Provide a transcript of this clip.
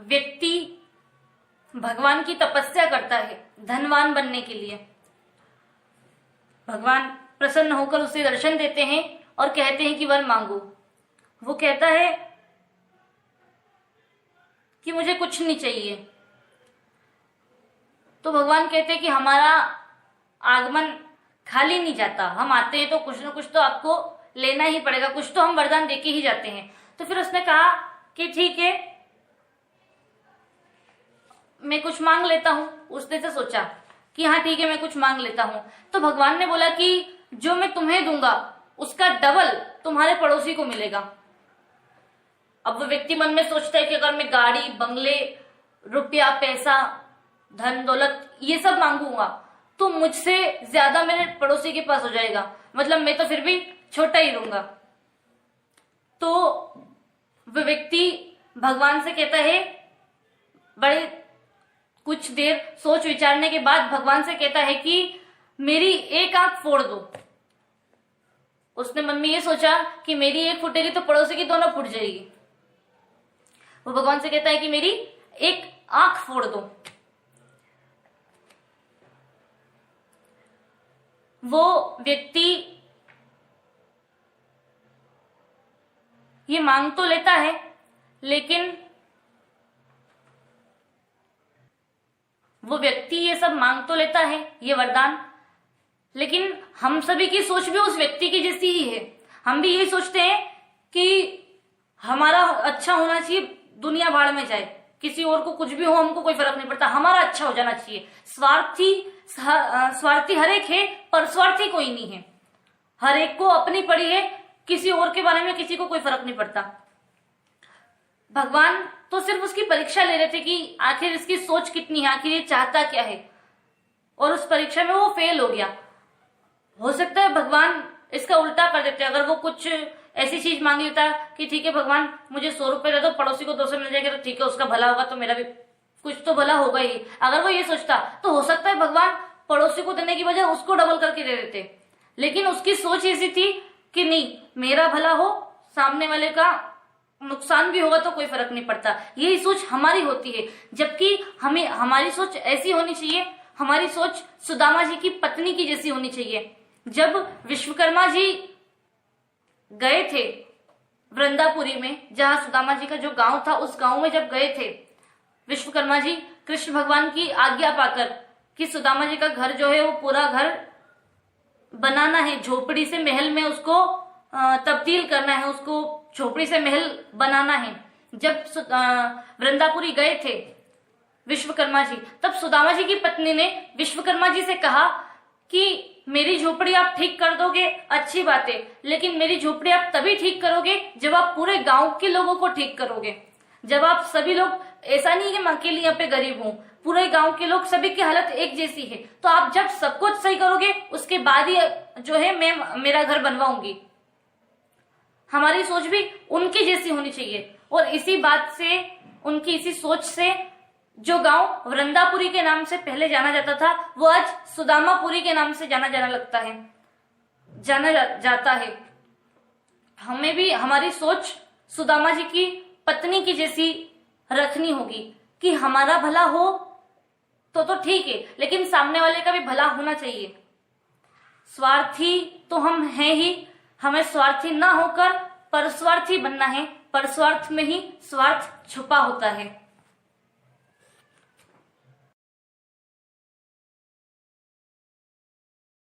व्यक्ति भगवान की तपस्या करता है धनवान बनने के लिए, भगवान प्रसन्न होकर उसे दर्शन देते हैं और कहते हैं कि वर मांगो। वो कहता है कि मुझे कुछ नहीं चाहिए। तो भगवान कहते हैं कि हमारा आगमन खाली नहीं जाता, हम आते हैं तो कुछ ना कुछ तो आपको लेना ही पड़ेगा, कुछ तो हम वरदान देके ही जाते हैं। तो फिर उसने कहा कि ठीक है, मैं कुछ मांग लेता हूं। उसने से सोचा कि हाँ ठीक है, मैं कुछ मांग लेता हूं। तो भगवान ने बोला कि जो मैं तुम्हें दूंगा उसका डबल तुम्हारे पड़ोसी को मिलेगा। अब वो व्यक्ति मन में सोचता है कि अगर मैं गाड़ी, बंगले, रुपया, पैसा, धन दौलत ये सब मांगूंगा तो मुझसे ज्यादा मेरे पड़ोसी के पास हो जाएगा, मतलब मैं तो फिर भी छोटा ही रहूंगा। तो वो व्यक्ति भगवान से कहता है, बड़े कुछ देर सोच विचारने के बाद भगवान से कहता है कि मेरी एक आंख फोड़ दो। उसने मन में ये सोचा कि मेरी एक फूटेगी तो पड़ोसी की दोनों फूट जाएगी। वो भगवान से कहता है कि मेरी एक आंख फोड़ दो। वो व्यक्ति ये मांग तो लेता है, लेकिन वो व्यक्ति ये सब मांग तो लेता है, ये वरदान, लेकिन हम सभी की सोच भी उस व्यक्ति की जैसी ही है। हम भी यही सोचते हैं कि हमारा अच्छा होना चाहिए, दुनिया भाड़ में जाए, किसी और को कुछ भी हो हमको कोई फर्क नहीं पड़ता, हमारा अच्छा हो जाना चाहिए। स्वार्थी हर एक है पर स्वार्थी कोई नहीं है। हर एक को अपनी पड़ी है, किसी और के बारे में किसी को कोई फर्क नहीं पड़ता। भगवान तो सिर्फ उसकी परीक्षा ले रहे थे कि आखिर इसकी सोच कितनी है, आखिर ये चाहता क्या है, और उस परीक्षा में वो फेल हो गया। हो सकता है भगवान इसका उल्टा कर देते, अगर वो कुछ ऐसी चीज मांग लेता कि ठीक है भगवान मुझे 100 रुपए दे दो, पड़ोसी को 200 मिल जाएगा तो ठीक है, उसका भला होगा तो मेरा भी कुछ तो भला होगा ही। अगर वो ये सोचता तो हो सकता है भगवान पड़ोसी को देने की बजाय उसको डबल करके दे देते, लेकिन उसकी सोच ऐसी थी कि नहीं, मेरा भला हो, सामने वाले का नुकसान भी होगा तो कोई फर्क नहीं पड़ता। यही सोच हमारी होती है, जबकि हमें हमारी सोच ऐसी होनी चाहिए, हमारी सोच सुदामा जी की पत्नी की जैसी होनी चाहिए। जब विश्वकर्मा जी गए थे वृंदापुरी में, जहां सुदामा जी का जो गांव था, उस गांव में जब गए थे विश्वकर्मा जी कृष्ण भगवान की आज्ञा पाकर कि सुदामा जी का घर जो है वो पूरा घर बनाना है, झोपड़ी से महल में उसको तब्दील करना है, उसको झोपड़ी से महल बनाना है। जब वृंदापुरी गए थे विश्वकर्मा जी, तब सुदामा जी की पत्नी ने विश्वकर्मा जी से कहा कि मेरी झोपड़ी आप ठीक कर दोगे, अच्छी बात है, लेकिन मेरी झोपड़ी आप तभी ठीक करोगे जब आप पूरे गांव के लोगों को ठीक करोगे। जब आप सभी लोग, ऐसा नहीं है कि मैं अकेले यहाँ पे गरीब हूँ, पूरे गांव के लोग सभी की हालत एक जैसी है, तो आप जब सब कुछ सही करोगे उसके बाद ही जो है मैं मेरा घर बनवाऊंगी। हमारी सोच भी उनकी जैसी होनी चाहिए, और इसी बात से, उनकी इसी सोच से जो गांव वृंदापुरी के नाम से पहले जाना जाता था वो आज सुदामापुरी के नाम से जाना जाता है। हमें भी हमारी सोच सुदामा जी की पत्नी की जैसी रखनी होगी कि हमारा भला हो तो ठीक है, लेकिन सामने वाले का भी भला होना चाहिए। स्वार्थी तो हम हैं ही, हमें स्वार्थी ना होकर परस्वार्थी बनना है। परस्वार्थ में ही स्वार्थ छुपा होता है।